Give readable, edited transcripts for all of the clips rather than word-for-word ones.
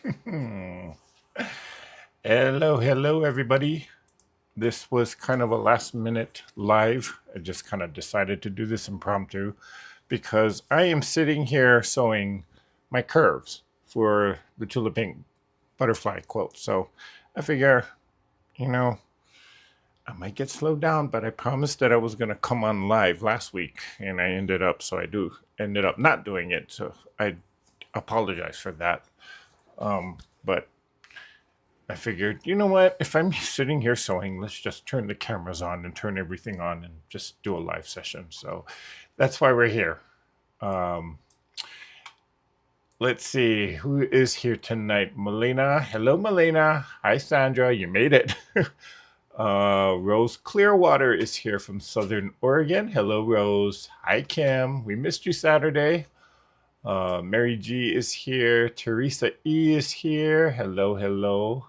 Hmm. Hello, everybody. This was kind of a last minute live. I just kind of decided to do this impromptu because I am sitting here sewing my curves for the Tula Pink Butterfly quilt. So I figure, you know, I might get slowed down, but I promised that I was going to come on live last week, and I ended up not doing it. So I apologize for that. But I figured, you know what? If I'm sitting here sewing, let's just turn the cameras on and turn everything on and just do a live session. So that's why we're here. Um, let's see who is here tonight. Melina. Hello, Melina. Hi, Sandra. You made it. Rose Clearwater is here from Southern Oregon. Hello, Rose. Hi, Kim. We missed you Saturday. Mary G is here. Teresa E is here. Hello.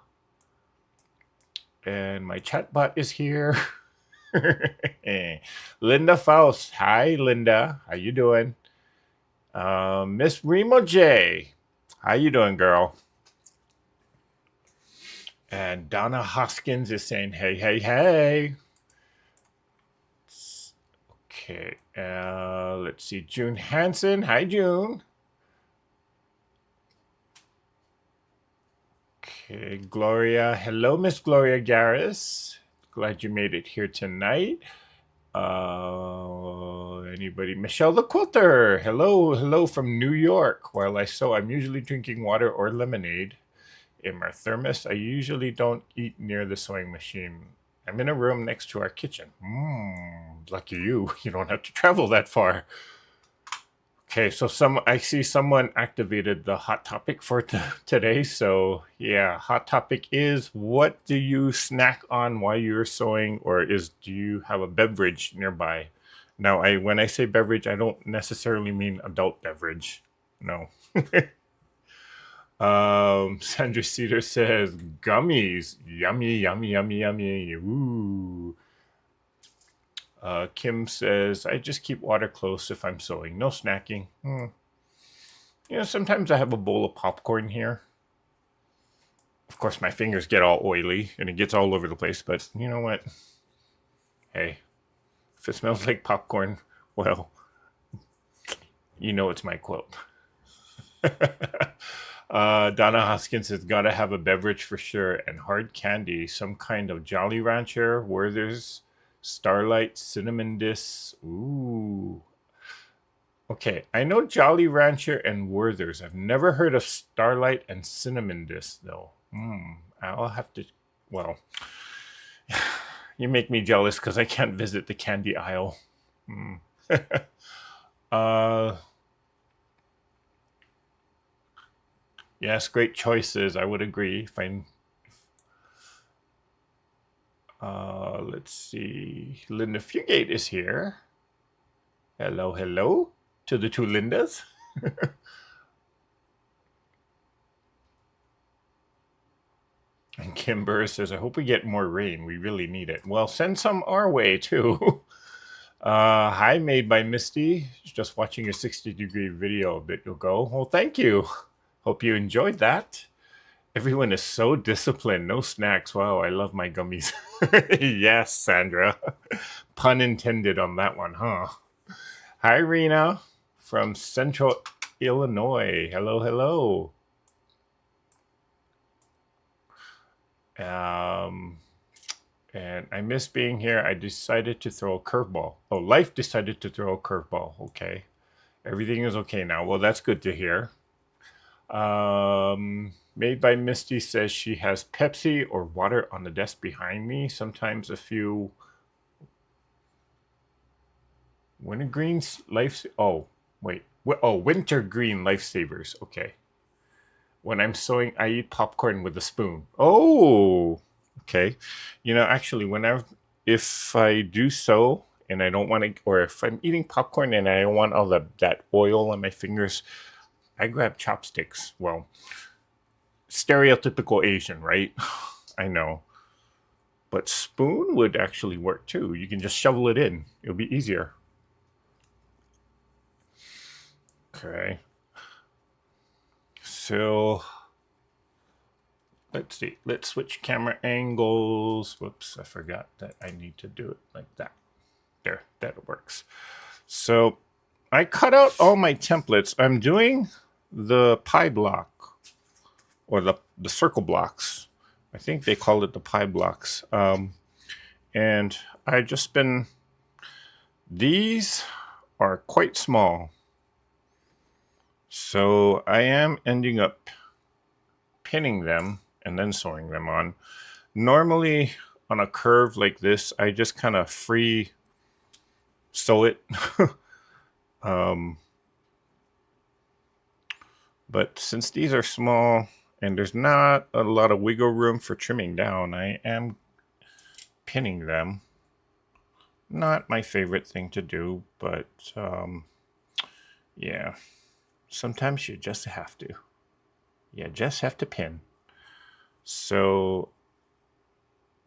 And my chatbot is here. Linda Faust. Hi, Linda. How you doing? Miss Remo J. How you doing, girl? And Donna Hoskins is saying, hey. Okay. Let's see. June Hansen. Hi, June. Okay. Gloria. Hello, Miss Gloria Garris. Glad you made it here tonight. Anybody? Michelle the Quilter. Hello from New York. While I sew, I'm usually drinking water or lemonade in my thermos. I usually don't eat near the sewing machine. I'm in a room next to our kitchen. Lucky you. You don't have to travel that far. Okay, so I see someone activated the hot topic for today. So yeah, hot topic is, what do you snack on while you're sewing, or do you have a beverage nearby? Now, when I say beverage, I don't necessarily mean adult beverage. No. Sandra Cedar says gummies, yummy. Ooh. Kim says, I just keep water close if I'm sewing. No snacking. Sometimes I have a bowl of popcorn here. Of course, my fingers get all oily and it gets all over the place, but you know what? Hey, if it smells like popcorn, well, you know it's my quilt. Donna Hoskins has got to have a beverage for sure, and hard candy, some kind of Jolly Rancher, Werther's, Starlight, Cinnamon Discs. Ooh. Okay, I know Jolly Rancher and Werther's. I've never heard of Starlight and Cinnamon Discs, though. I'll have to. Well, you make me jealous because I can't visit the candy aisle. Yes, great choices. I would agree. Let's see. Linda Fugate is here. Hello to the two Lindas. And Kim Burr says, I hope we get more rain. We really need it. Well, send some our way, too. Hi, Made by Misty. Just watching your 60-degree video a bit ago. Well, thank you. Hope you enjoyed that. Everyone is so disciplined. No snacks. Wow, I love my gummies. Yes, Sandra. Pun intended on that one, huh? Hi, Rena from Central Illinois. Hello. And I miss being here. I decided to throw a curveball. Oh, life decided to throw a curveball. Okay. Everything is okay now. Well, that's good to hear. Made by Misty says she has Pepsi or water on the desk behind me. Sometimes a few wintergreen life. Oh, wait. Wintergreen lifesavers. Okay. When I'm sewing, I eat popcorn with a spoon. Oh, okay. Actually, if I do sew and I don't want to, or if I'm eating popcorn and I don't want all that oil on my fingers, I grab chopsticks. Well, stereotypical Asian, right? I know. But spoon would actually work too. You can just shovel it in. It'll be easier. Okay. So let's see. Let's switch camera angles. Whoops, I forgot that I need to do it like that. There, that works. So I cut out all my templates. I'm doing the pie block, or the circle blocks. I think they call it the pie blocks. And I just been, these are quite small. So I am ending up pinning them and then sewing them on. Normally on a curve like this, I just kind of free sew it. But since these are small and there's not a lot of wiggle room for trimming down, I am pinning them. Not my favorite thing to do, but yeah, sometimes you just have to. You just have to pin. So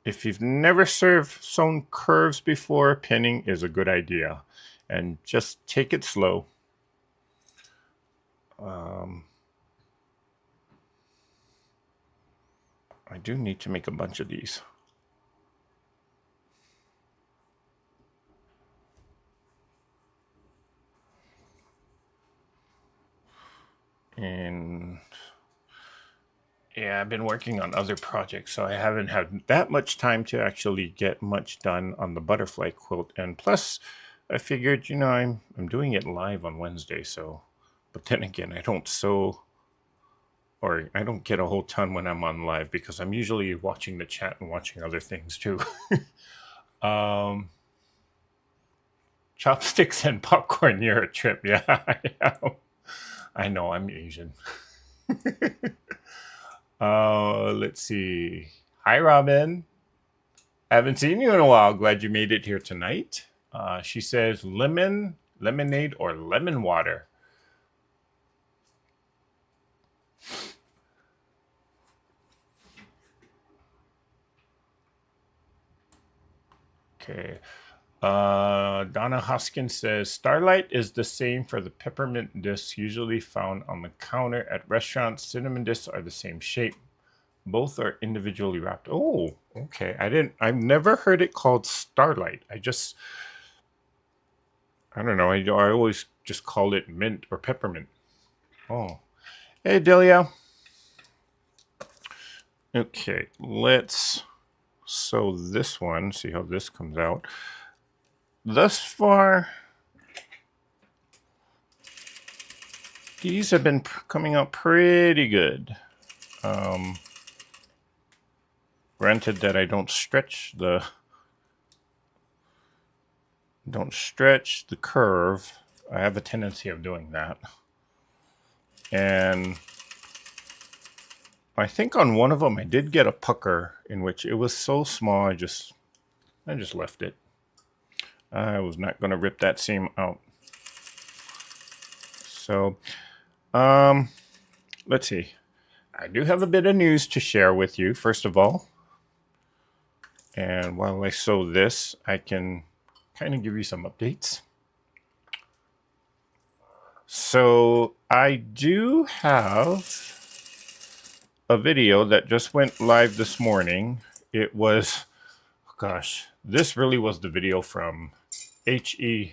if you've never sewn curves before, pinning is a good idea. And just take it slow. I do need to make a bunch of these. And yeah, I've been working on other projects, so I haven't had that much time to actually get much done on the butterfly quilt. And plus, I figured, you know, I'm doing it live on Wednesday, so, but then again, I don't sew, or I don't get a whole ton when I'm on live because I'm usually watching the chat and watching other things too. Chopsticks and popcorn near a trip. Yeah, I know I'm Asian. Let's see. Hi, Robin. I haven't seen you in a while. Glad you made it here tonight. She says lemonade, or lemon water. Okay. Donna Hoskins says Starlight is the same for the peppermint discs usually found on the counter at restaurants. Cinnamon discs are the same shape. Both are individually wrapped. Oh, okay. I've never heard it called Starlight. I don't know. I always just call it mint or peppermint. Oh, hey, Delia. Okay, let's sew this one. See how this comes out. Thus far, these have been coming out pretty good. Granted that I don't stretch the curve. I have a tendency of doing that. And I think on one of them I did get a pucker in which it was so small I just left it. I was not going to rip that seam out. So, let's see. I do have a bit of news to share with you, first of all. And while I sew this, I can kind of give you some updates. So I do have a video that just went live this morning. It was, gosh, this really was the video from HE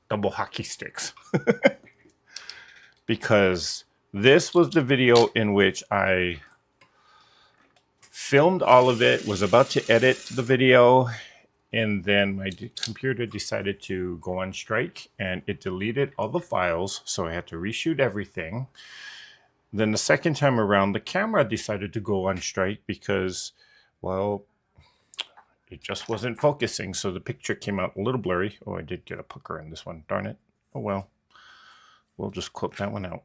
Double Hockey Sticks. Because this was the video in which I filmed all of it, was about to edit the video, and then my computer decided to go on strike and it deleted all the files, so I had to reshoot everything. Then the second time around, the camera decided to go on strike because, well, it just wasn't focusing, so the picture came out a little blurry. Oh, I did get a pucker in this one, darn it. Oh well, we'll just clip that one out.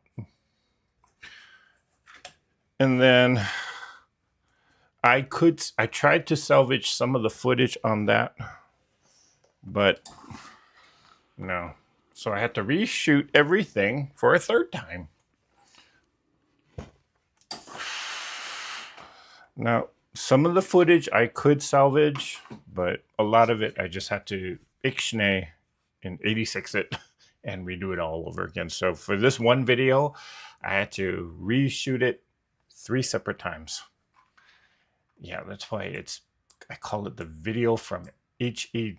And then I tried to salvage some of the footage on that, but no. So I had to reshoot everything for a third time. Now, some of the footage I could salvage, but a lot of it I just had to ixnay and 86 it and redo it all over again. So for this one video, I had to reshoot it 3 separate times. Yeah, that's why I call it the video from HE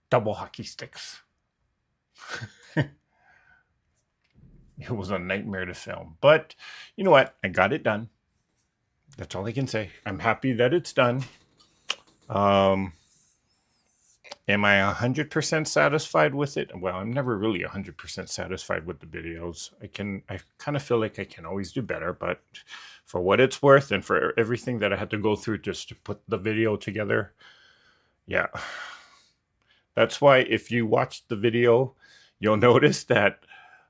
double hockey sticks. It was a nightmare to film. But you know what? I got it done. That's all I can say. I'm happy that it's done. Am I 100% satisfied with it? Well, I'm never really 100% satisfied with the videos. I kind of feel like I can always do better, but for what it's worth and for everything that I had to go through just to put the video together, yeah. That's why if you watch the video, you'll notice that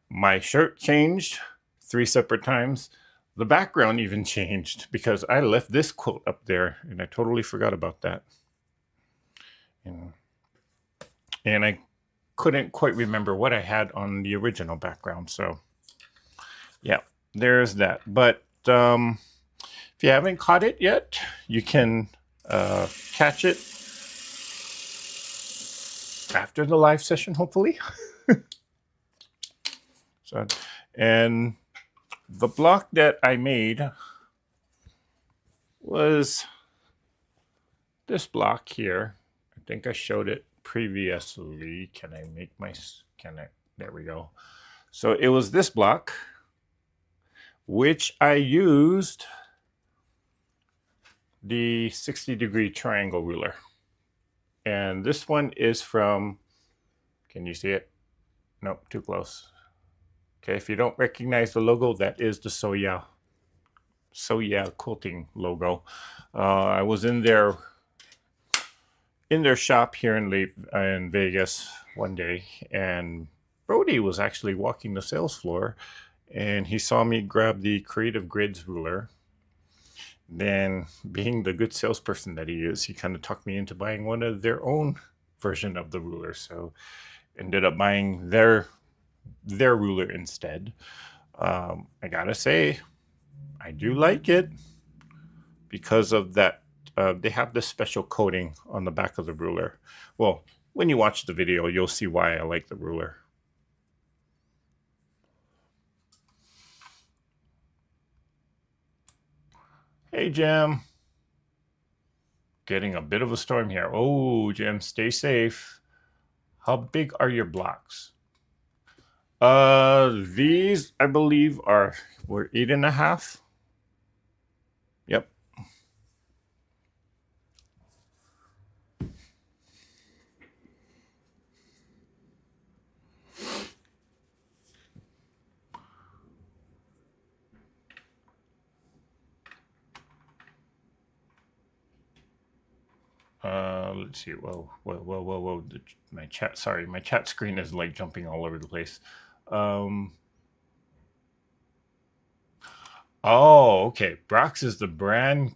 my shirt changed 3 separate times. The background even changed because I left this quilt up there and I totally forgot about that. And I couldn't quite remember what I had on the original background. So yeah, there's that. But if you haven't caught it yet, you can catch it after the live session, hopefully. So, and the block that I made was this block here. I think I showed it previously. There we go. So it was this block, which I used the 60-degree triangle ruler. And this one is from, can you see it? Nope, too close. Okay, if you don't recognize the logo, that is the Soya quilting logo. I was in their shop here in Vegas one day, and Brody was actually walking the sales floor, and he saw me grab the Creative Grids ruler. Then, being the good salesperson that he is, he kind of talked me into buying one of their own version of the ruler. So, ended up buying their ruler instead. I gotta say, I do like it because of that. They have this special coating on the back of the ruler. Well, when you watch the video, you'll see why I like the ruler. Hey, Jim. Getting a bit of a storm here. Oh, Jim, stay safe. How big are your blocks? These, I believe, were 8.5. Yep. Let's see. Whoa. My chat screen is like jumping all over the place. Oh, okay. Brox is the brand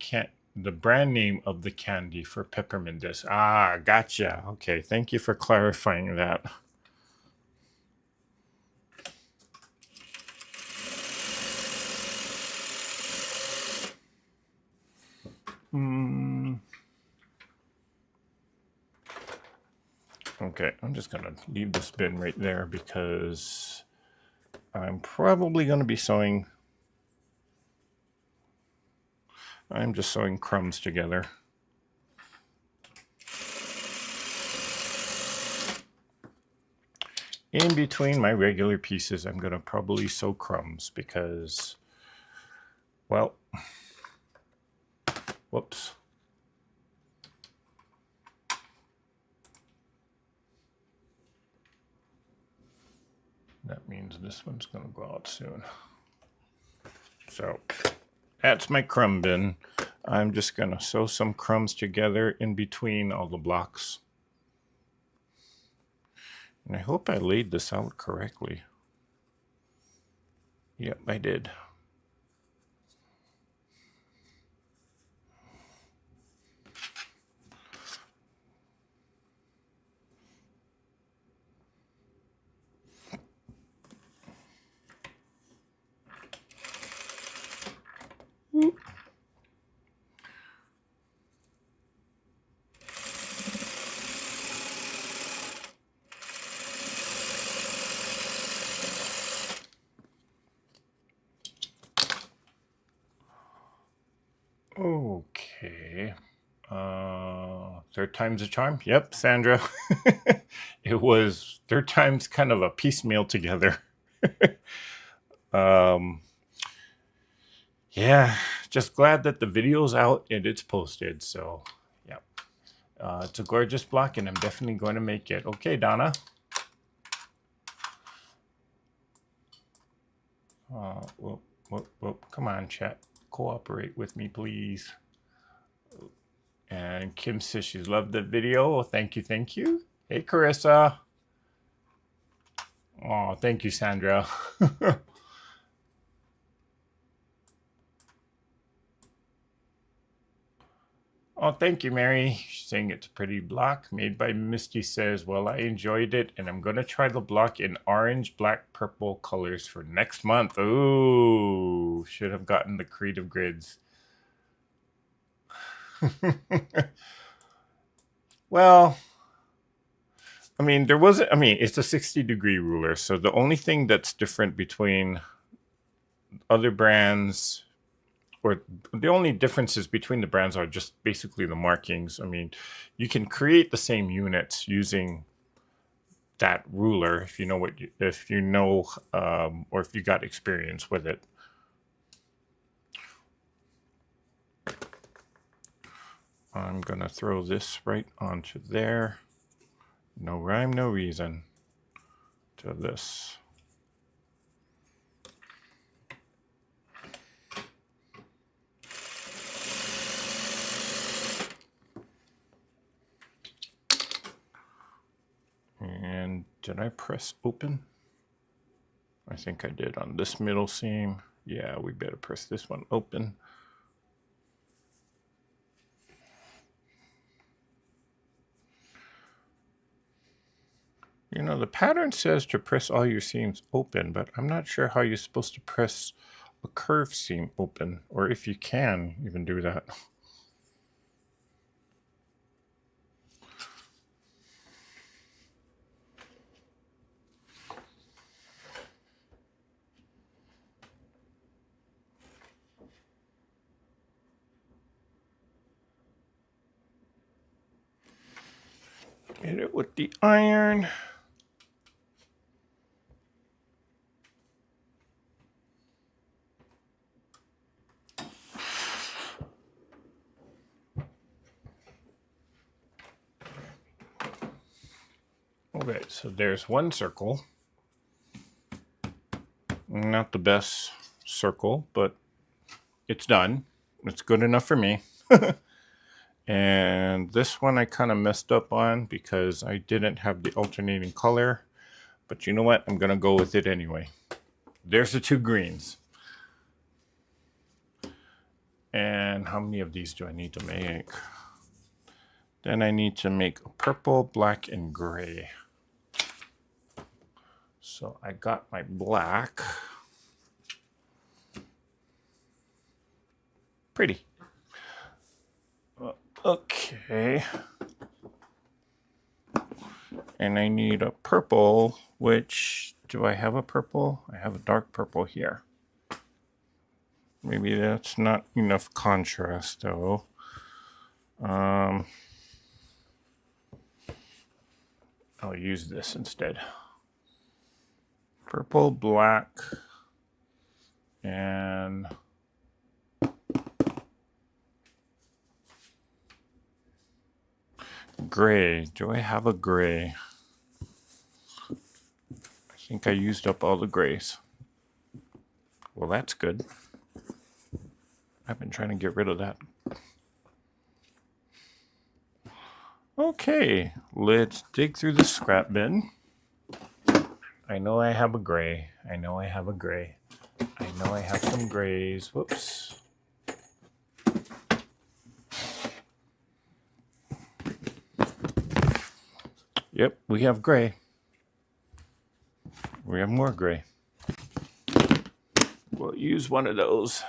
name of the candy for peppermint disc. Ah, gotcha. Okay, thank you for clarifying that. Okay, I'm just gonna leave this bin right there because I'm probably gonna be sewing. I'm just sewing crumbs together. In between my regular pieces, I'm gonna probably sew crumbs because, well, whoops. That means this one's gonna go out soon. So that's my crumb bin. I'm just gonna sew some crumbs together in between all the blocks. And I hope I laid this out correctly. Yep, I did. Third time's a charm. Yep, Sandra. It was third time's kind of a piecemeal together. um, yeah, just glad that the video's out and it's posted. So, yeah, it's a gorgeous block, and I'm definitely going to make it. Okay, Donna. Whoop, whoop, whoop. Come on, chat. Cooperate with me, please. And Kim says she loved the video. Well, thank you, thank you. Hey, Carissa. Oh, thank you, Sandra. Oh, thank you, Mary. She's saying it's a pretty block made by Misty. Says, well, I enjoyed it, and I'm going to try the block in orange, black, purple colors for next month. Ooh, should have gotten the creative grids. Well, I mean, it's a 60-degree ruler. So the only thing that's different between other brands, or the only differences between the brands, are just basically the markings. I mean, you can create the same units using that ruler if you know or if you got experience with it. I'm gonna throw this right onto there. No rhyme, no reason to this. And did I press open? I think I did on this middle seam. Yeah, we better press this one open. You know, the pattern says to press all your seams open, but I'm not sure how you're supposed to press a curved seam open, or if you can even do that. Hit it with the iron. Okay, so there's one circle. Not the best circle, but it's done. It's good enough for me. And this one I kind of messed up on because I didn't have the alternating color. But you know what? I'm going to go with it anyway. There's the two greens. And how many of these do I need to make? Then I need to make a purple, black, and gray. So I got my black. Pretty. Okay. And I need a purple, which, do I have a purple? I have a dark purple here. Maybe that's not enough contrast though. I'll use this instead. Purple, black, and gray. Do I have a gray? I think I used up all the grays. Well, that's good. I've been trying to get rid of that. Okay, let's dig through the scrap bin. I know I have a gray. I know I have a gray. I know I have some grays. Whoops. Yep, we have gray. We have more gray. We'll use one of those.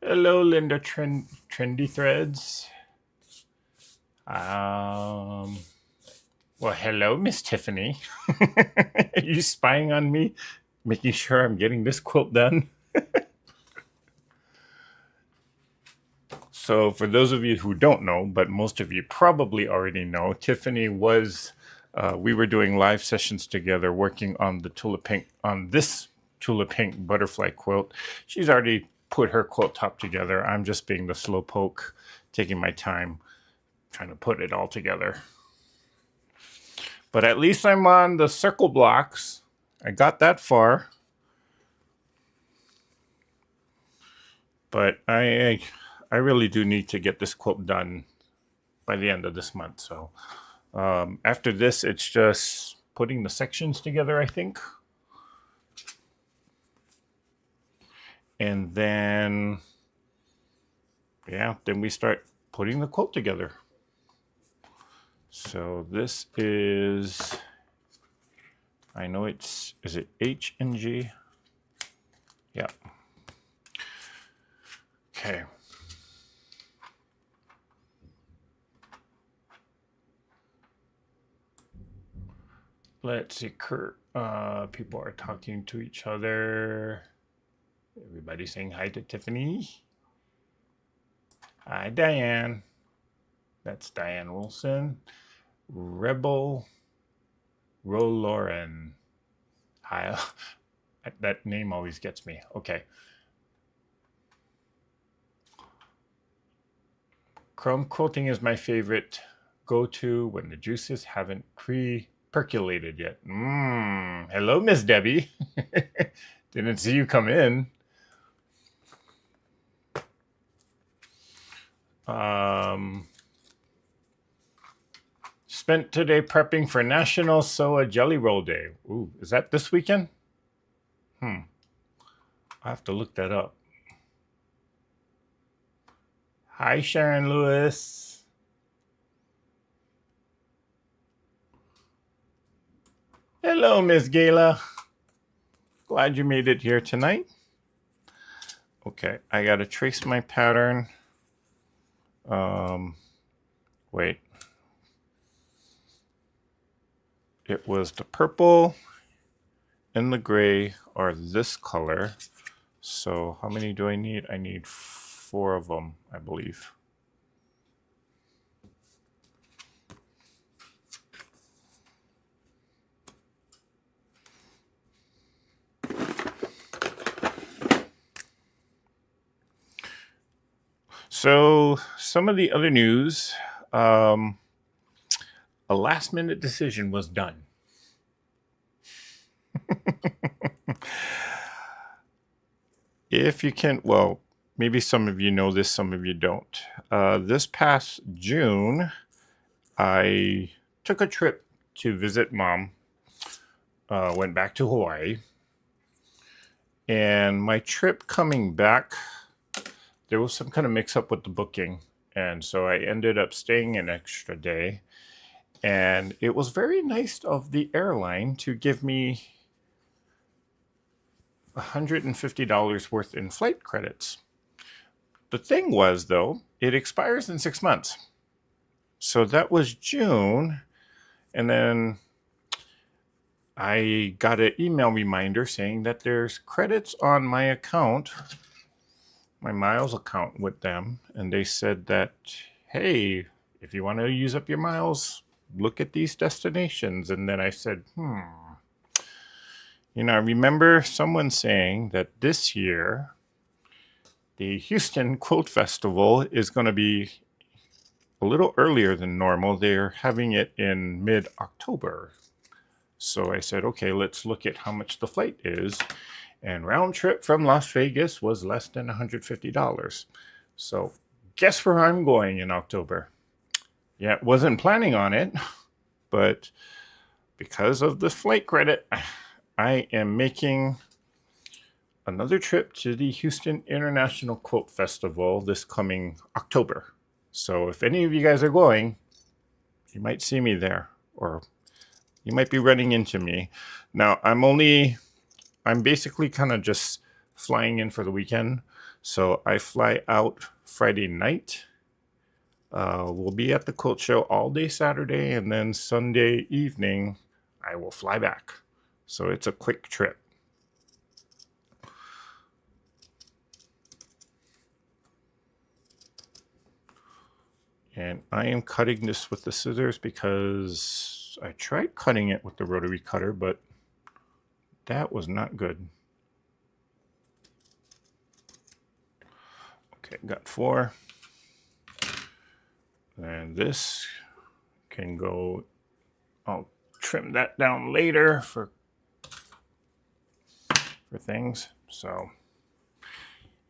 Hello, Linda Trendy Threads. Well, hello, Miss Tiffany. Are you spying on me, making sure I'm getting this quilt done? So, for those of you who don't know, but most of you probably already know, Tiffany was. We were doing live sessions together, working on this Tula Pink Butterfly quilt. She's already put her quilt top together. I'm just being the slow poke, taking my time, trying to put it all together. But at least I'm on the circle blocks. I got that far. But I really do need to get this quilt done by the end of this month. So after this, it's just putting the sections together, I think. And then, yeah, then we start putting the quilt together. So this is, I know is it H and G? Yeah. Okay. Let's see, Kurt. People are talking to each other. Everybody saying hi to Tiffany. Hi, Diane. That's Diane Wilson. Rebel Roloren. Hi. That name always gets me. Okay. Chrome quilting is my favorite go-to when the juices haven't percolated yet. Hello, Miss Debbie. Didn't see you come in. Spent today prepping for National Soa Jelly Roll Day. Ooh, is that this weekend? I have to look that up. Hi, Sharon Lewis. Hello, Miss Gayla. Glad you made it here tonight. Okay, I gotta trace my pattern. Wait. It was the purple and the gray are this color. So how many do I need? I need 4 of them, I believe. So some of the other news, a last minute decision was done. If you can, well, maybe some of you know this, some of you don't. This past June, I took a trip to visit Mom. Went back to Hawaii. And my trip coming back, there was some kind of mix up with the booking. And so I ended up staying an extra day. And it was very nice of the airline to give me $150 worth in flight credits. The thing was, though, it expires in 6 months. So that was June. And then I got an email reminder saying that there's credits on my account, my miles account with them. And they said that, hey, if you want to use up your miles, look at these destinations. And then I said, You know, I remember someone saying that this year, the Houston Quilt Festival is going to be a little earlier than normal. They're having it in mid-October. So I said, okay, let's look at how much the flight is. And round trip from Las Vegas was less than $150. So guess where I'm going in October? Yeah, wasn't planning on it, but because of the flight credit, I am making another trip to the Houston International Quilt Festival this coming October. So if any of you guys are going, you might see me there, or you might be running into me. Now, I'm basically kind of just flying in for the weekend. So I fly out Friday night, We'll be at the quilt show all day Saturday, and then Sunday evening I will fly back. So it's a quick trip. And I am cutting this with the scissors because I tried cutting it with the rotary cutter, but that was not good. Okay, got 4. And this can go, I'll trim that down later for things. So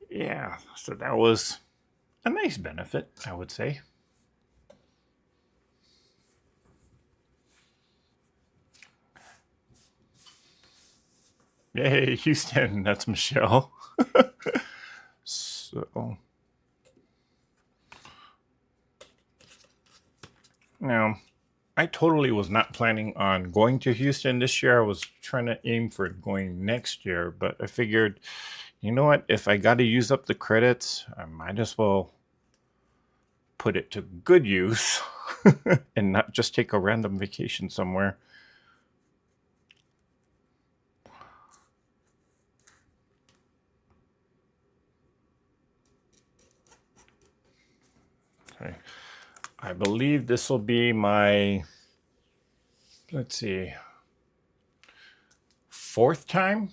yeah, so that was a nice benefit, I would say. Yay, Houston, that's Michelle. So now, I totally was not planning on going to Houston this year. I was trying to aim for going next year, but I figured, you know what, if I got to use up the credits, I might as well put it to good use and not just take a random vacation somewhere. Okay. I believe this will be my, let's see, 4th time.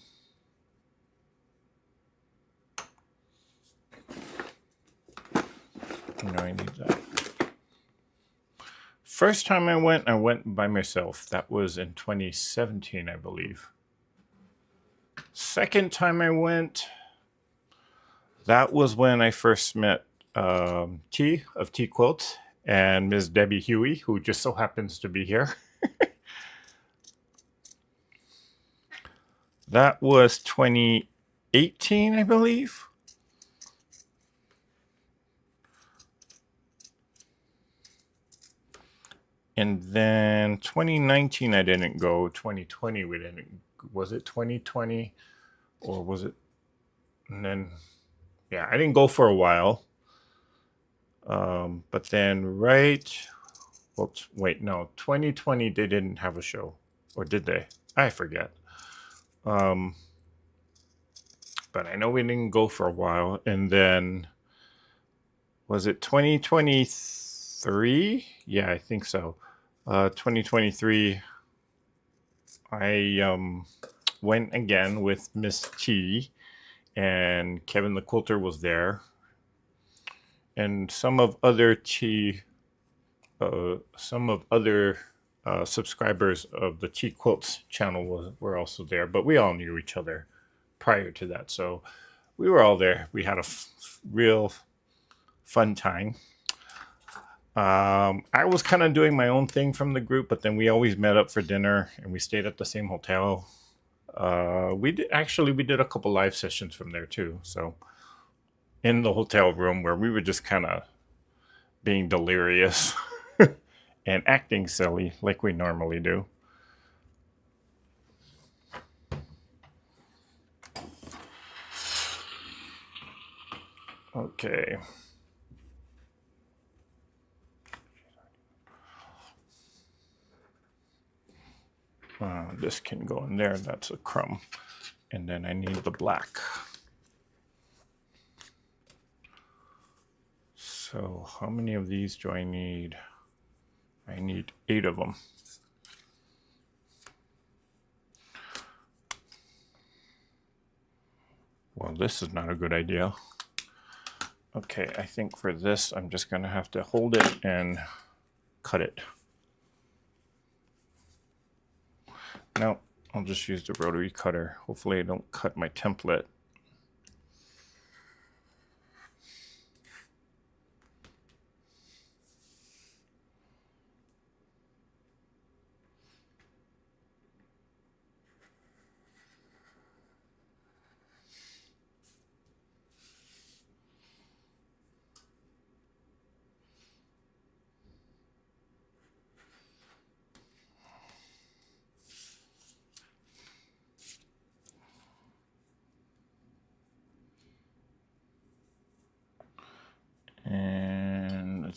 No, I need that. First time I went by myself. That was in 2017, I believe. Second time I went, that was when I first met T of T Quilt and Ms. Debbie Huey, who just so happens to be here. That was 2018, I believe. And then 2019, I didn't go. 2020, we didn't. Was it 2020 or was it? And then, yeah, I didn't go for a while. But then well, wait, no, 2020, they didn't have a show. Or did they? I forget. But I know we didn't go for a while. And then, was it 2023? Yeah, I think so. 2023, I went again with Miss T, and Kevin the Quilter was there, and some of other subscribers of the T Quilts channel were also there, but we all knew each other prior to that, so we were all there. We had a real fun time. I was kind of doing my own thing from the group, but then we always met up for dinner, and we stayed at the same hotel. We did a couple live sessions from there too. So in the hotel room where we were just kind of being delirious and acting silly like we normally do. Okay. This can go in there. That's a crumb. And then I need the black. So how many of these do I need? I need 8 of them. Well, this is not a good idea. Okay, I think for this, I'm just going to have to hold it and cut it. No, I'll just use the rotary cutter. Hopefully I don't cut my template.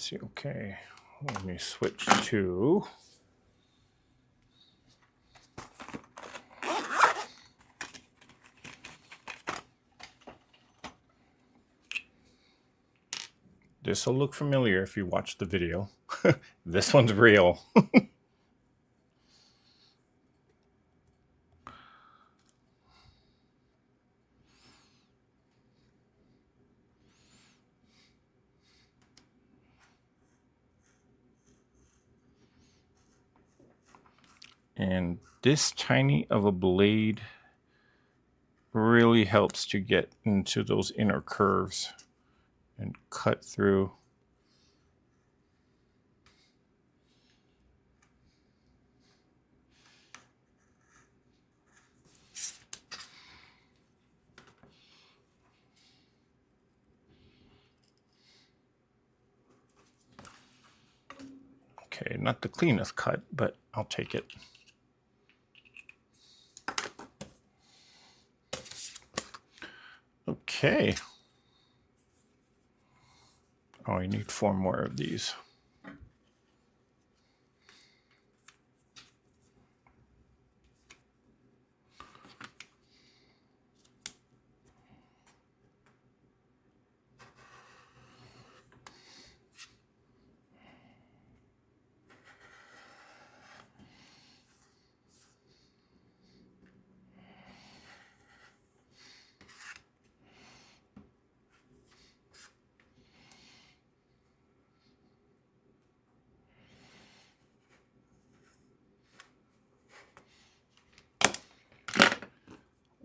Let's see. Okay, let me switch to this. Will look familiar if you watch the video. This one's real. And this tiny of a blade really helps to get into those inner curves and cut through. Okay, not the cleanest cut, but I'll take it. Okay. Oh, I need 4 more of these.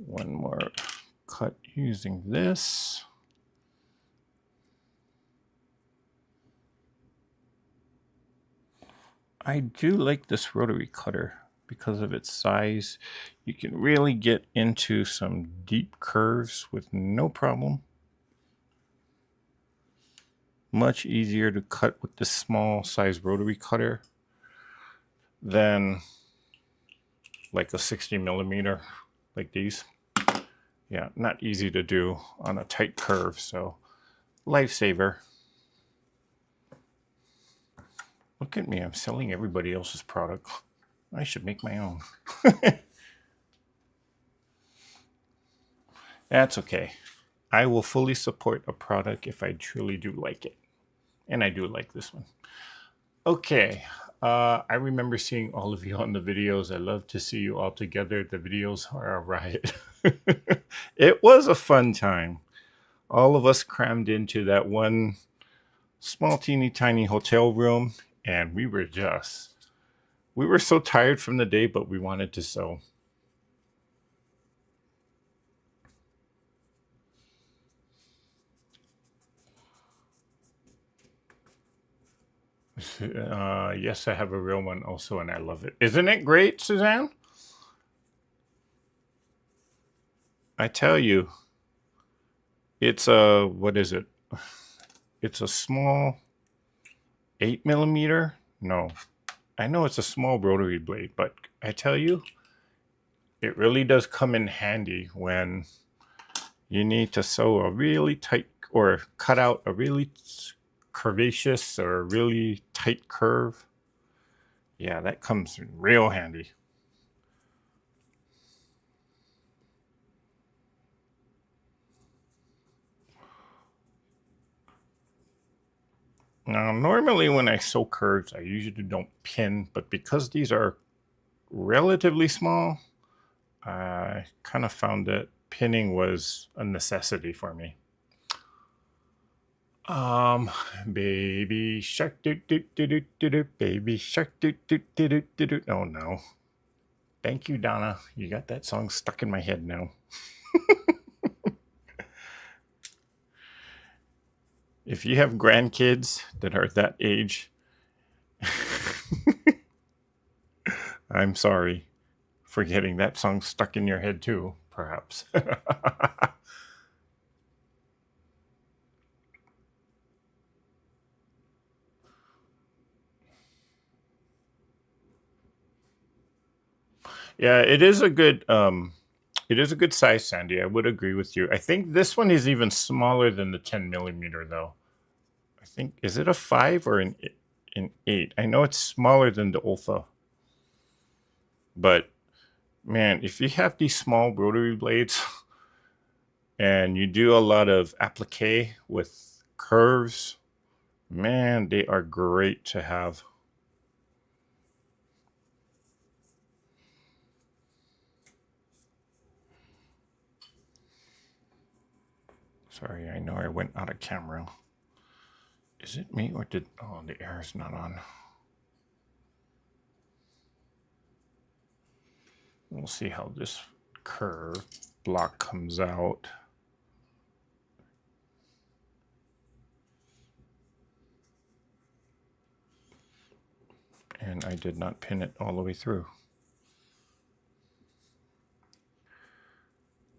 One more cut using this. I do like this rotary cutter because of its size. You can really get into some deep curves with no problem. Much easier to cut with this small size rotary cutter than like a 60 millimeter like these. Yeah, not easy to do on a tight curve, so lifesaver. Look at me, I'm selling everybody else's product. I should make my own. That's okay. I will fully support a product if I truly do like it. And I do like this one. Okay, I remember seeing all of you on the videos. I love to see you all together. The videos are a riot. It was a fun time. All of us crammed into that one small, teeny, tiny hotel room, and we were so tired from the day, but we wanted to sew. Yes, I have a real one also, and I love it. Isn't it great, Suzanne? I tell you, it's a, what is it? It's a small 8 millimeter. No, I know it's a small rotary blade, but I tell you, it really does come in handy when you need to sew a really tight or cut out a really curvaceous or really tight curve. Yeah, that comes in real handy. Now, normally when I sew curves, I usually don't pin, but because these are relatively small, I kind of found that pinning was a necessity for me. Baby shark do do do do do do, baby shark do do do do do do. Oh no. Thank you, Donna. You got that song stuck in my head now. If you have grandkids that are that age, I'm sorry for getting that song stuck in your head too, perhaps. Yeah, it is a good size, Sandy. I would agree with you. I think this one is even smaller than the 10 millimeter though. I think, is it a 5 or an 8? I know it's smaller than the Olfa, but man, if you have these small rotary blades and you do a lot of applique with curves, man, they are great to have. Sorry, I know I went out of camera. Is it me or did... Oh, the air is not on. We'll see how this curve block comes out. And I did not pin it all the way through.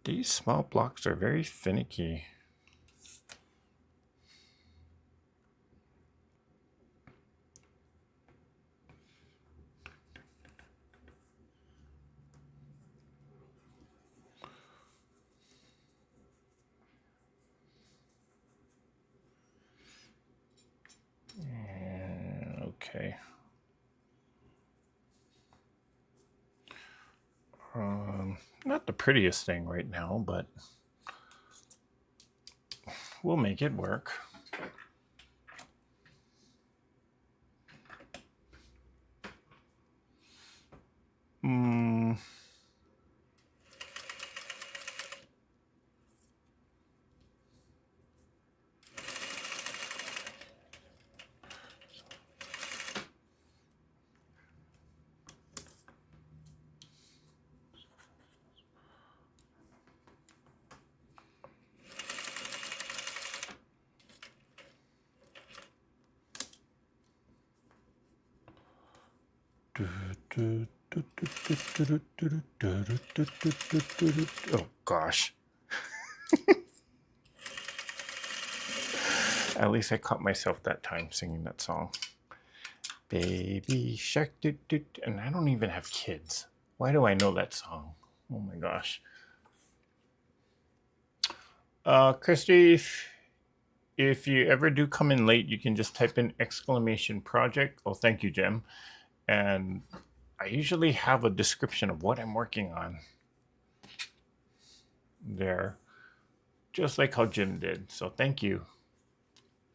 These small blocks are very finicky. Okay. Not the prettiest thing right now, but we'll make it work. Oh gosh. At least I caught myself that time singing that song. Baby shark, and I don't even have kids. Why do I know that song? Oh my gosh. Christy, if you ever do come in late, you can just type in !project. Oh, thank you, Jim. And I usually have a description of what I'm working on there, just like how Jim did. So thank you.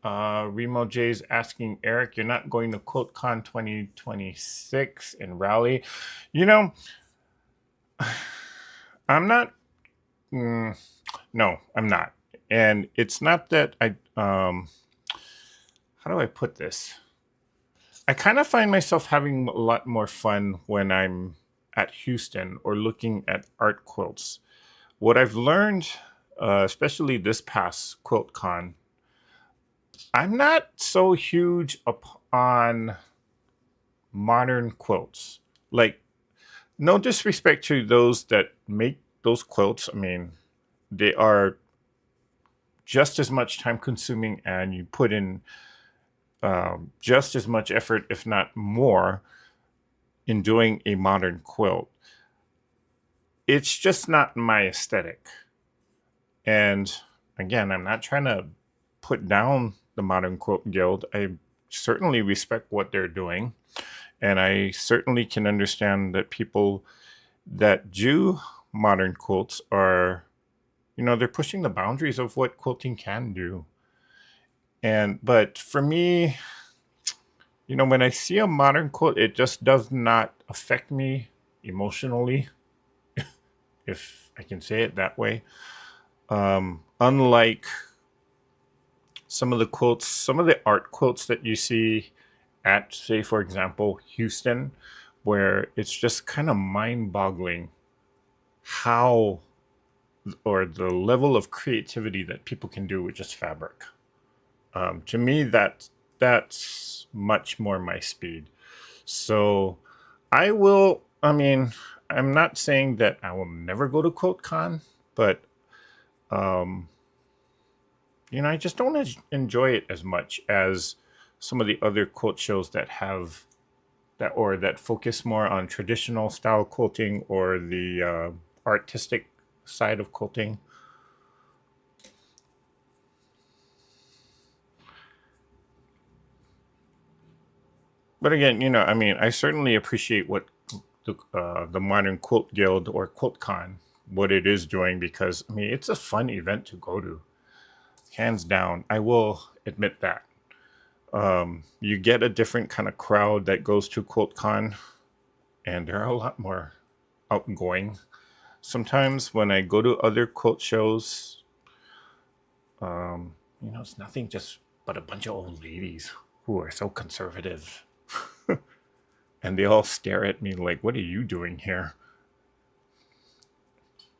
Remo J's asking, Eric, you're not going to QuiltCon 2026 in Raleigh? You know, I'm not. No, I'm not. And it's not that I. How do I put this? I kind of find myself having a lot more fun when I'm at Houston or looking at art quilts. What I've learned, especially this past QuiltCon, I'm not so huge on modern quilts. Like, no disrespect to those that make those quilts. I mean, they are just as much time consuming and you put in just as much effort, if not more, in doing a modern quilt. It's just not my aesthetic. And again, I'm not trying to put down the Modern Quilt Guild. I certainly respect what they're doing. And I certainly can understand that people that do modern quilts are, they're pushing the boundaries of what quilting can do. But for me, when I see a modern quilt, it just does not affect me emotionally, if I can say it that way. Unlike some of the art quilts that you see at, say, for example, Houston, where it's just kind of mind-boggling how, or the level of creativity that people can do with just fabric. To me, that's much more my speed. So I'm not saying that I will never go to QuiltCon, but I just don't enjoy it as much as some of the other quilt shows that have that focus more on traditional style quilting or the artistic side of quilting. But again, you know, I mean, I certainly appreciate what the Modern Quilt Guild or QuiltCon, what it is doing, because I mean, it's a fun event to go to, hands down. I will admit that. You get a different kind of crowd that goes to QuiltCon, and they're a lot more outgoing. Sometimes when I go to other quilt shows, you know, it's nothing just but a bunch of old ladies who are so conservative. And they all stare at me like, what are you doing here?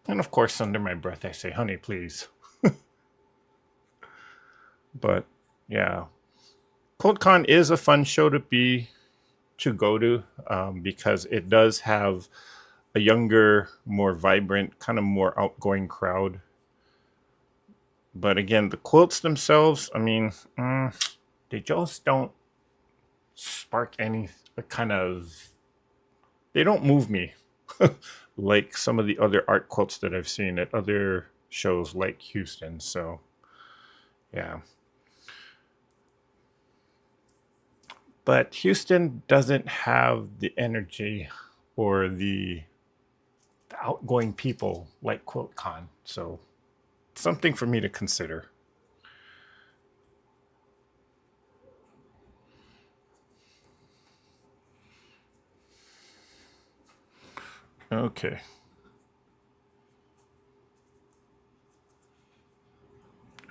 And of course, under my breath, I say, honey, please. But yeah, QuiltCon is a fun show to go to, because it does have a younger, more vibrant, kind of more outgoing crowd. But again, the quilts themselves, I mean, they just don't spark any kind of, they don't move me like some of the other art quilts that I've seen at other shows like Houston. So yeah. But Houston doesn't have the energy or the outgoing people like QuiltCon. So something for me to consider. Okay.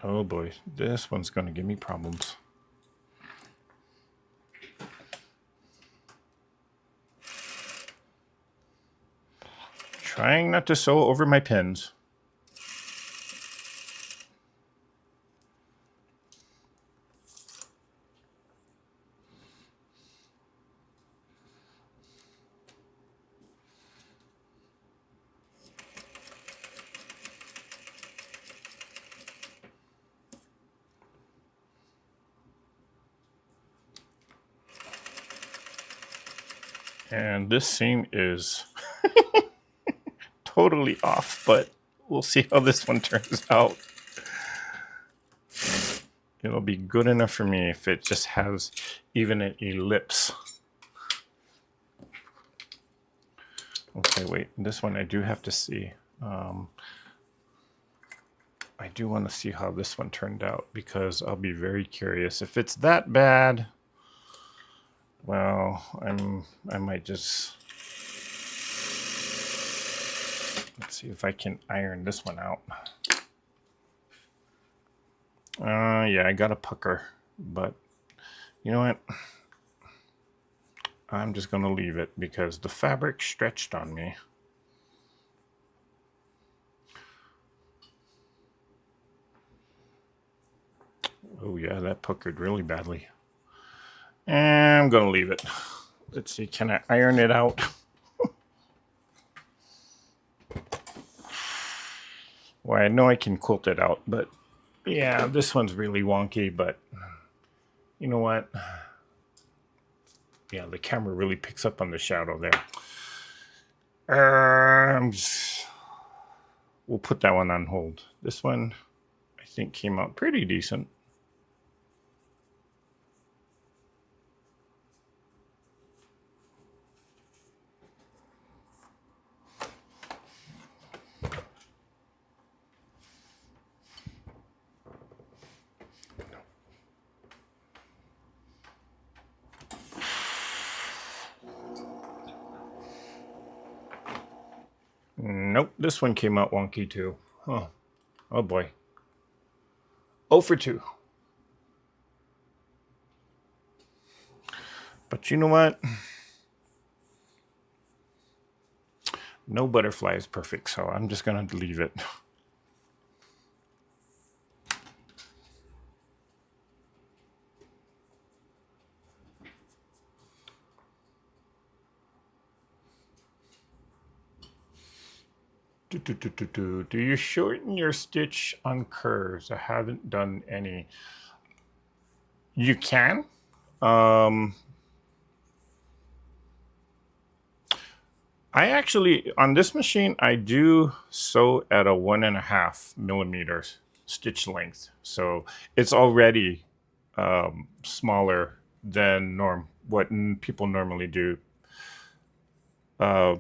Oh boy, this one's going to give me problems. Trying not to sew over my pins. And this seam is totally off, but we'll see how this one turns out. It'll be good enough for me if it just has even an ellipse. Okay, wait, this one I do have to see. I do want to see how this one turned out, because I'll be very curious. If it's that bad, well, I might just, let's see if I can iron this one out. Yeah, I got a pucker, but you know what? I'm just gonna leave it because the fabric stretched on me. Oh yeah, that puckered really badly. And I'm gonna leave it. Let's see, can I iron it out? Well, I know I can quilt it out, but yeah, this one's really wonky, but you know what? Yeah, the camera really picks up on the shadow there. We'll put that one on hold. This one, I think, came out pretty decent. Nope, this one came out wonky too. Huh. Oh boy. 0 for 2. But you know what? No butterfly is perfect, so I'm just going to leave it. Do you shorten your stitch on curves? I haven't done any. You can. I actually, on this machine, I do sew at a 1.5 millimeters stitch length. So it's already smaller than norm. what people normally do. I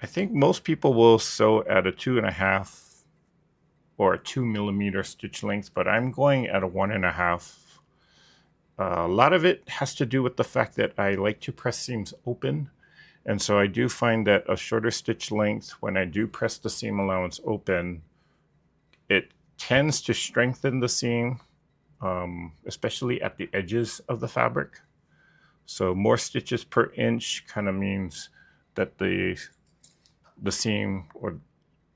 think most people will sew at a 2.5 or a 2 millimeter stitch length, but I'm going at a 1.5. A lot of it has to do with the fact that I like to press seams open. And so I do find that a shorter stitch length, when I do press the seam allowance open, it tends to strengthen the seam, especially at the edges of the fabric. So more stitches per inch kind of means that the seam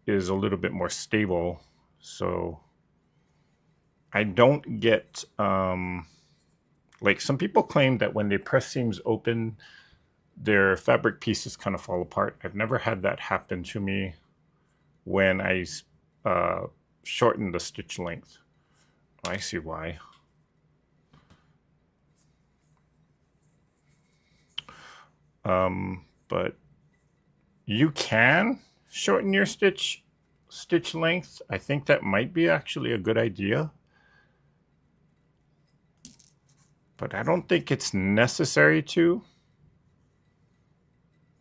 is a little bit more stable. So I don't get, like some people claim that when they press seams open, their fabric pieces kind of fall apart. I've never had that happen to me when I shorten the stitch length. I see why. But you can shorten your stitch length. I think that might be actually a good idea. But I don't think it's necessary to.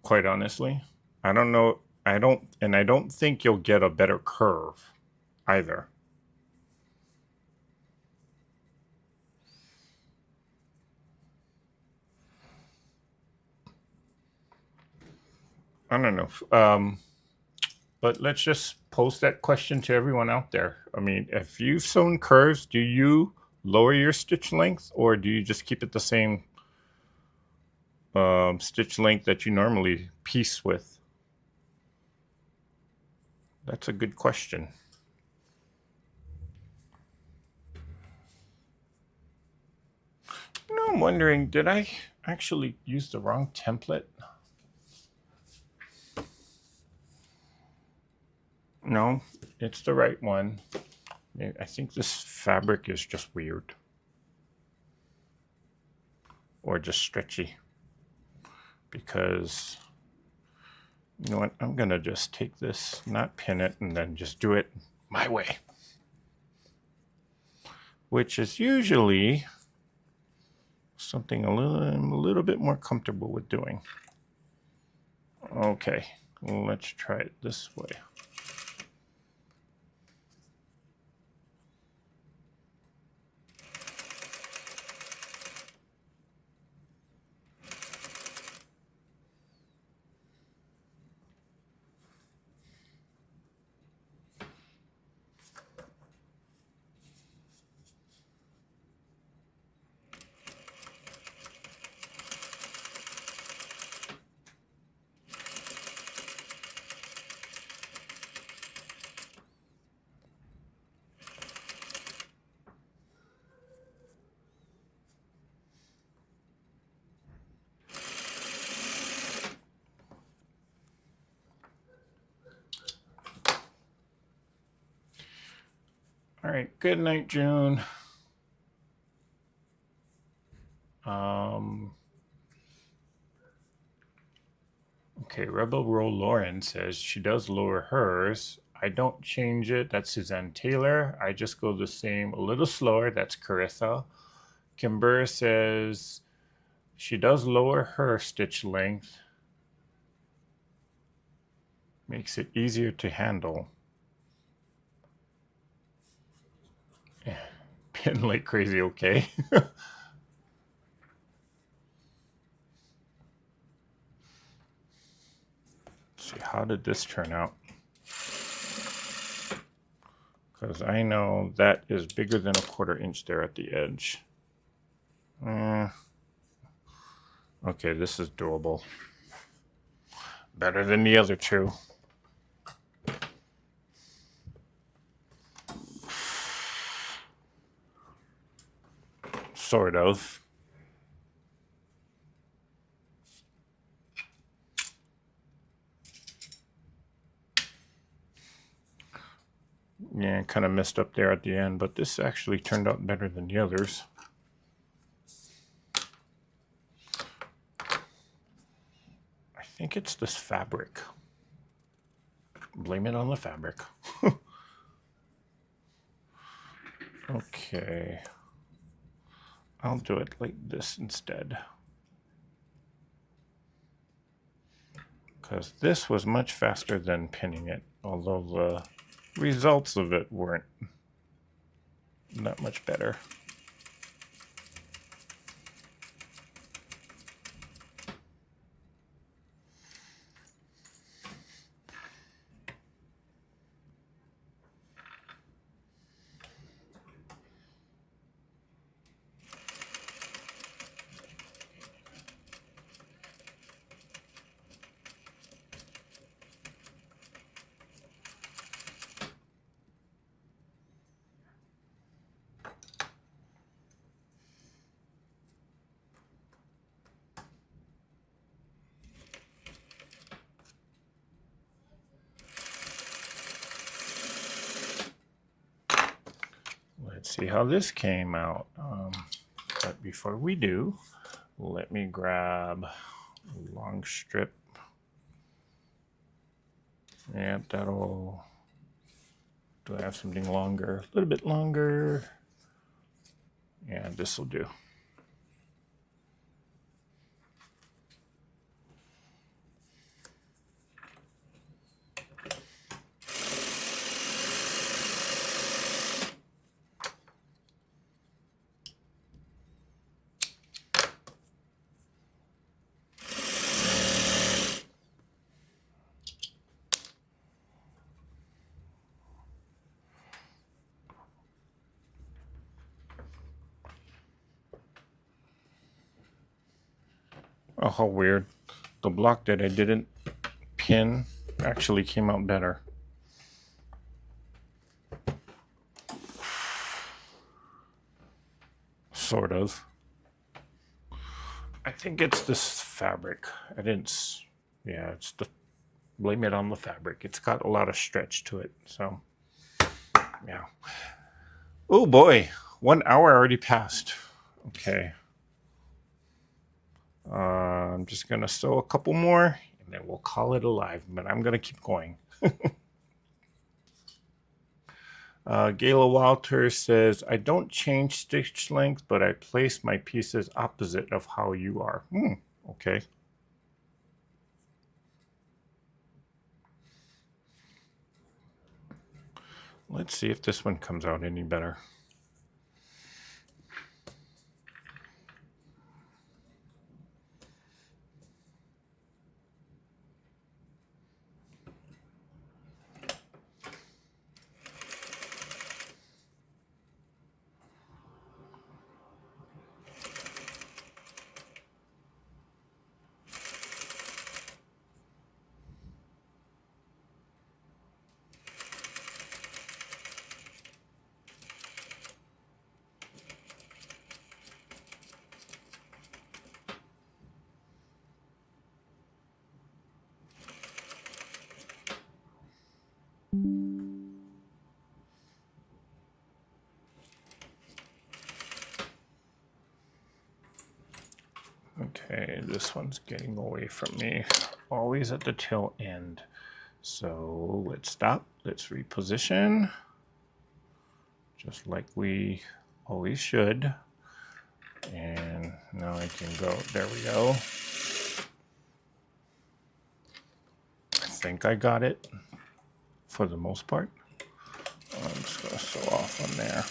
Quite honestly, I don't know. I don't think you'll get a better curve either. I don't know. But let's just pose that question to everyone out there. I mean, if you've sewn curves, do you lower your stitch length, or do you just keep it the same stitch length that you normally piece with? That's a good question. You know, I'm wondering, did I actually use the wrong template? No, it's the right one. I think this fabric is just weird. Or just stretchy. Because, you know what, I'm going to just take this, not pin it, and then just do it my way. Which is usually something I'm a little bit more comfortable with doing. Okay, let's try it this way. All right, good night, June. Okay, Rebel Roll Lauren says she does lower hers. I don't change it. That's Suzanne Taylor. I just go the same, a little slower. That's Carissa. Kimber says she does lower her stitch length. Makes it easier to handle. Pin like crazy, okay. See, how did this turn out? Because I know that is bigger than a 1/4 inch there at the edge. Okay, this is doable. Better than the other two. Sort of. Yeah, kind of messed up there at the end, but this actually turned out better than the others. I think it's this fabric. Blame it on the fabric. Okay. I'll do it like this instead, because this was much faster than pinning it, although the results of it weren't that much better. Let's see how this came out. But before we do, let me grab a long strip. Yep, that'll... Do I have something longer? A little bit longer. Yeah, this will do. Oh, how weird. The block that I didn't pin actually came out better. Sort of. I think it's this fabric. I didn't... Yeah, it's the... Blame it on the fabric. It's got a lot of stretch to it, so... Yeah. Oh boy, 1 hour already passed. Okay. I'm just gonna sew a couple more and then we'll call it a live, but I'm gonna keep going. Gayla Walter says, I don't change stitch length, but I place my pieces opposite of how you are. Okay. Let's see if this one comes out any better. Okay, this one's getting away from me, always at the tail end. So let's stop, let's reposition, just like we always should. And now I can go, there we go. I think I got it for the most part. I'm just gonna sew off on there.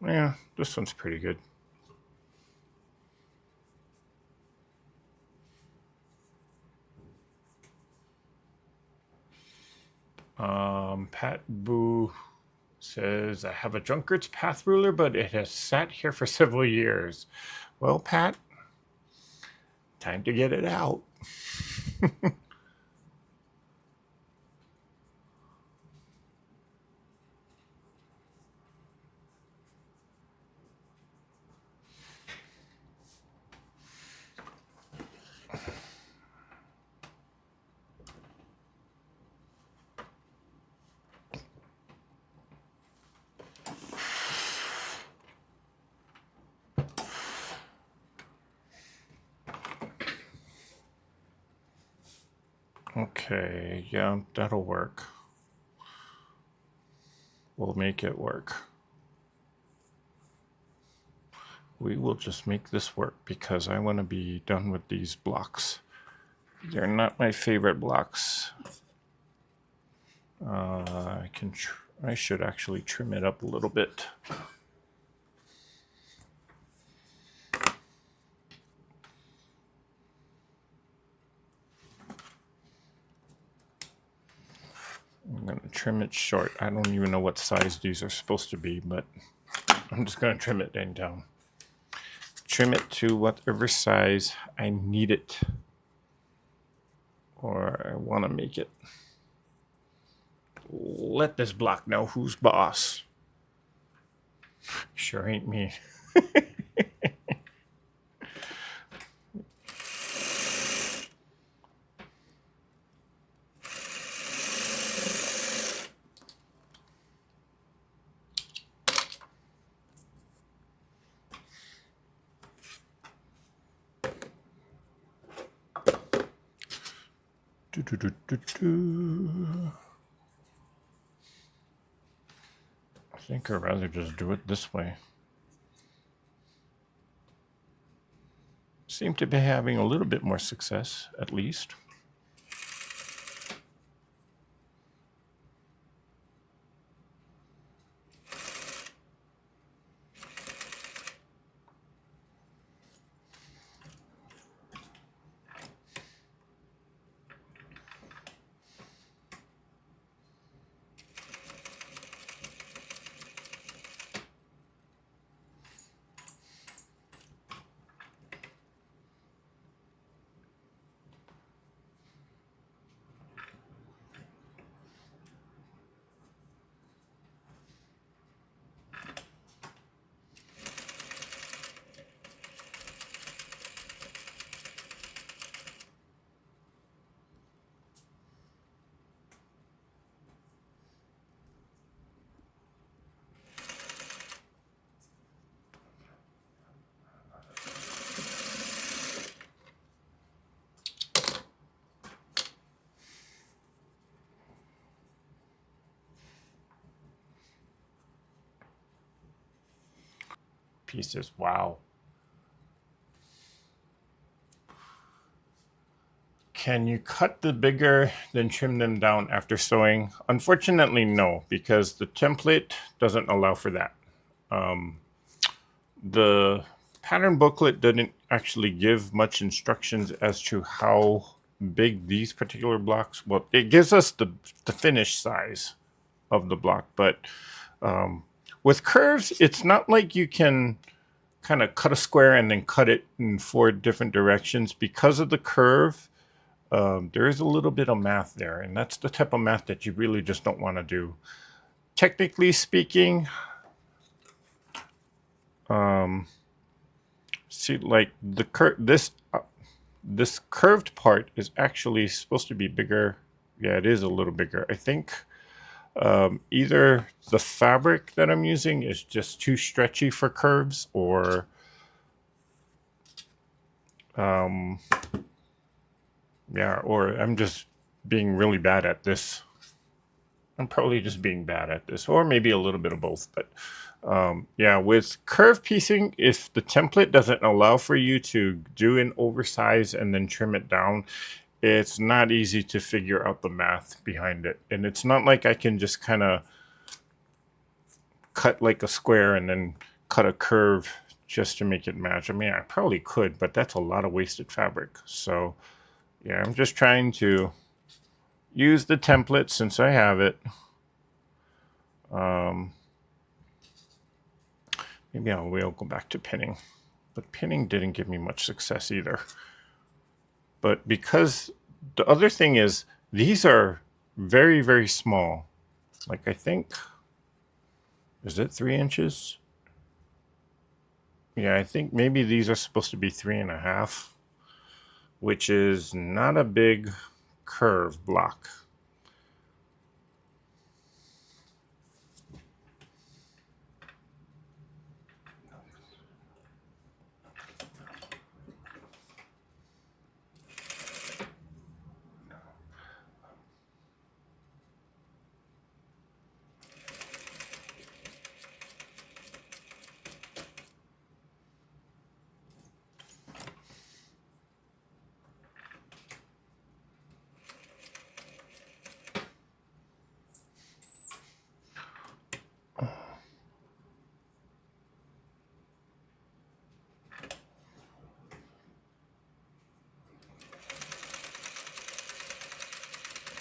Yeah, this one's pretty good. Pat Boo says, I have a drunkard's path ruler, but it has sat here for several years. Well, Pat, time to get it out. Okay, yeah, that'll work. We'll make it work. we will just make this work because I want to be done with these blocks. They're not my favorite blocks. I should actually trim it up a little bit. I'm going to trim it short. I don't even know what size these are supposed to be, but I'm just going to trim it down. Trim it to whatever size I need it or I want to make it. Let this block know who's boss. Sure ain't me. I think I'd rather just do it this way. Seem to be having a little bit more success, at least. Pieces, wow. Can you cut the bigger then trim them down after sewing? Unfortunately, no, because the template doesn't allow for that. The pattern booklet didn't actually give much instructions as to how big these particular blocks. Well, it gives us the finished size of the block, but with curves, it's not like you can kind of cut a square and then cut it in 4 different directions. Because of the curve, there is a little bit of math there, and that's the type of math that you really just don't want to do. Technically speaking, see, like this curved part is actually supposed to be bigger. Yeah, it is a little bigger. I think either the fabric that I'm using is just too stretchy for curves, or yeah, or I'm just being really bad at this. I'm probably just being bad at this, or maybe a little bit of both. But yeah, with curve piecing, if the template doesn't allow for you to do an oversize and then trim it down, it's not easy to figure out the math behind it. And it's not like I can just kind of cut like a square and then cut a curve just to make it match. I mean, I probably could, but that's a lot of wasted fabric. So yeah, I'm just trying to use the template since I have it. Maybe I will go back to pinning, but pinning didn't give me much success either. But because the other thing is, these are very, very small. Like, I think, is it 3 inches? Yeah, I think maybe these are supposed to be 3.5, which is not a big curve block.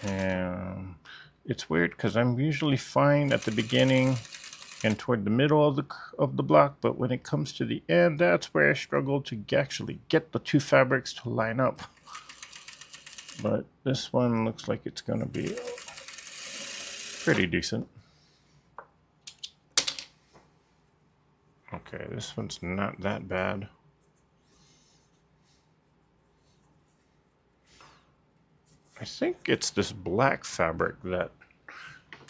And it's weird because I'm usually fine at the beginning and toward the middle of the block, but when it comes to the end, that's where I struggle to actually get the two fabrics to line up. But this one looks like it's going to be pretty decent. Okay, this one's not that bad. I think it's this black fabric that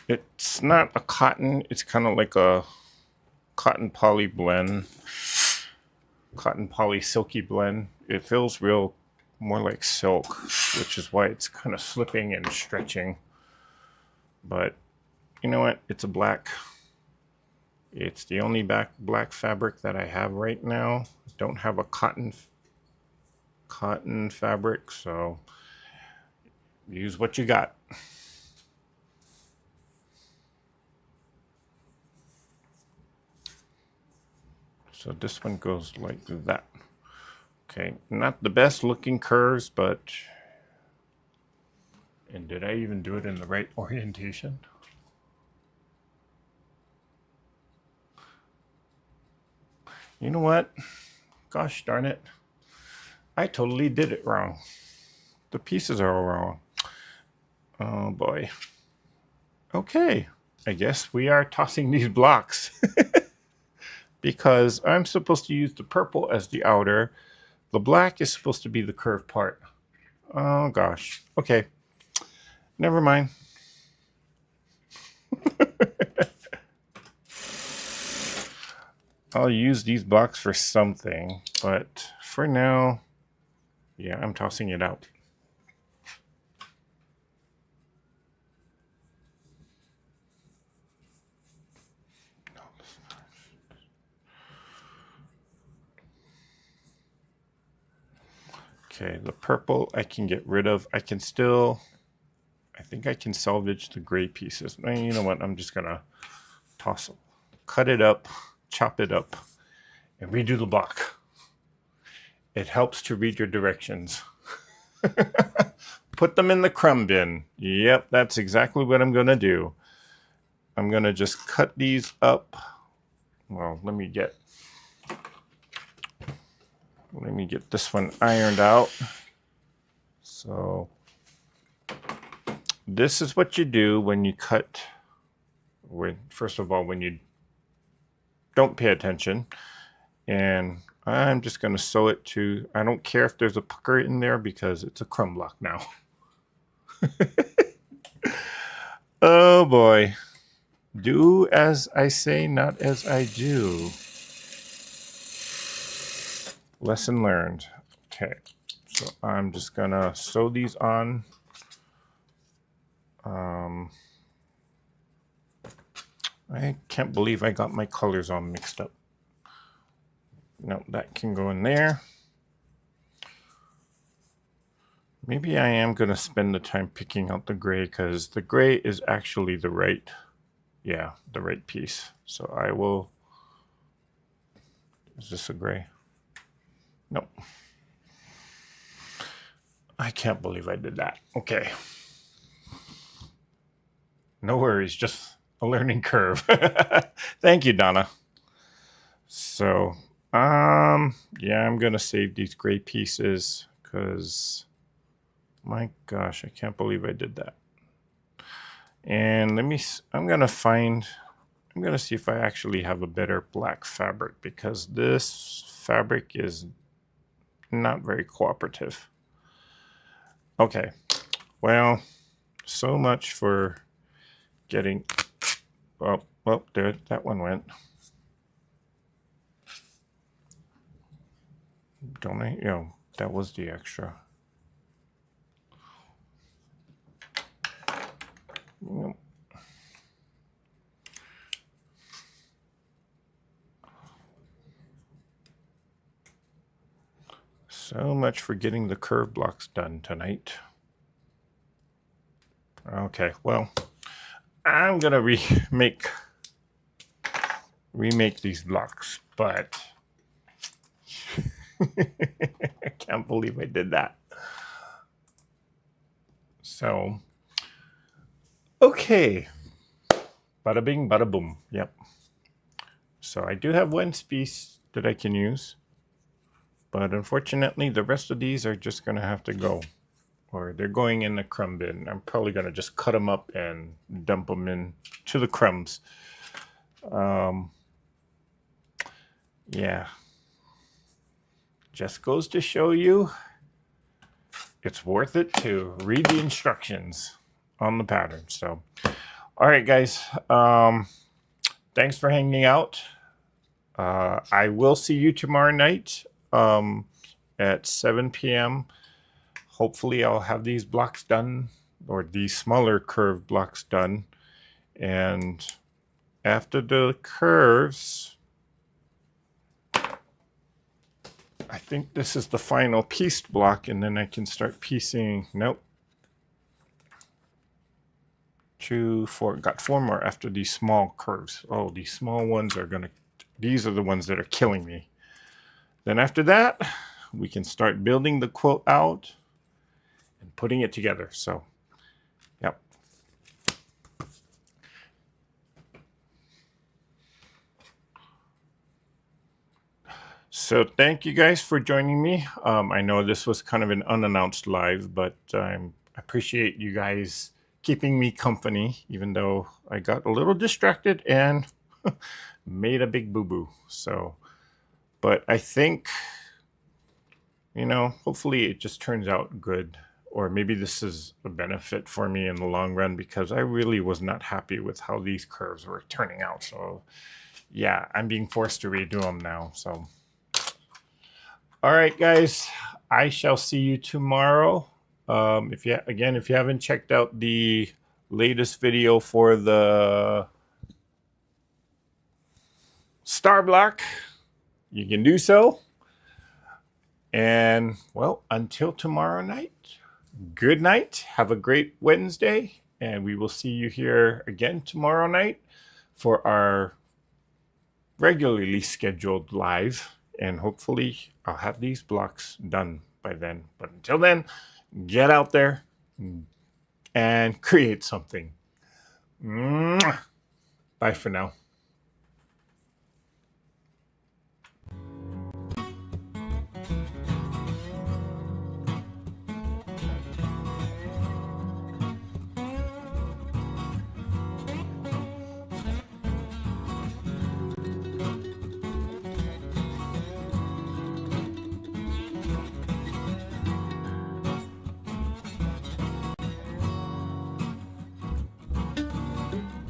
it's not a cotton, it's kind of like a cotton poly blend, cotton poly silky blend. It feels real more like silk, which is why it's kind of slipping and stretching. But you know what? It's a black. It's the only black fabric that I have right now. I don't have a cotton fabric, so use what you got. So this one goes like that. Okay, not the best looking curves, but... And did I even do it in the right orientation? You know what? Gosh darn it. I totally did it wrong. The pieces are all wrong. Oh boy. Okay, I guess we are tossing these blocks. Because I'm supposed to use the purple as the outer. The black is supposed to be the curved part. Oh gosh. Okay. Never mind. I'll use these blocks for something, but for now, yeah, I'm tossing it out. Okay, the purple I can get rid of. I can still, I think I can salvage the gray pieces. You know what? I'm just gonna toss them, cut it up, chop it up, and redo the block. It helps to read your directions. Put them in the crumb bin. Yep, that's exactly what I'm gonna do. I'm gonna just cut these up. Well, let me get this one ironed out. So this is what you do when you cut. First of all, when you don't pay attention, and I'm just going to sew it to, I don't care if there's a pucker in there because it's a crumb block now. Oh boy. Do as I say, not as I do. Lesson learned. Okay, so I'm just gonna sew these on. I can't believe I got my colors all mixed up. No, that can go in there. Maybe I am gonna spend the time picking out the gray because the gray is actually the right, yeah, the right piece. So I will, is this a gray? Nope. I can't believe I did that. Okay. No worries, just a learning curve. Thank you, Donna. So, yeah, I'm gonna save these gray pieces because, my gosh, I can't believe I did that. And I'm gonna see if I actually have a better black fabric because this fabric is not very cooperative. Okay, well, so much for getting, well, there, that one went. Don't I, that was the extra. Nope. So much for getting the curve blocks done tonight. Okay, well, I'm gonna remake these blocks, but I can't believe I did that. So Okay. Bada bing, bada boom. Yep. So I do have one piece that I can use. But unfortunately, the rest of these are just going to have to go. Or they're going in the crumb bin. I'm probably going to just cut them up and dump them in to the crumbs. Yeah. Just goes to show you it's worth it to read the instructions on the pattern. So, all right, guys. Thanks for hanging out. I will see you tomorrow night at 7 p.m. Hopefully I'll have these blocks done, or these smaller curved blocks done. And after the curves, I think this is the final pieced block, and then I can start piecing. Nope. 2, 4. Got 4 more after these small curves. Oh, these small ones are gonna, these are the ones that are killing me. Then after that, we can start building the quilt out and putting it together. So, yep. So thank you guys for joining me. I know this was kind of an unannounced live, but I appreciate you guys keeping me company, even though I got a little distracted and made a big boo-boo. So, but I think, you know, hopefully it just turns out good. Or maybe this is a benefit for me in the long run, because I really was not happy with how these curves were turning out. So yeah, I'm being forced to redo them now. So, all right, guys, I shall see you tomorrow. If you haven't checked out the latest video for the star block, you can do so. And well, until tomorrow night, good night. Have a great Wednesday, and we will see you here again tomorrow night for our regularly scheduled live. And hopefully I'll have these blocks done by then. But until then, get out there and create something. Bye for now.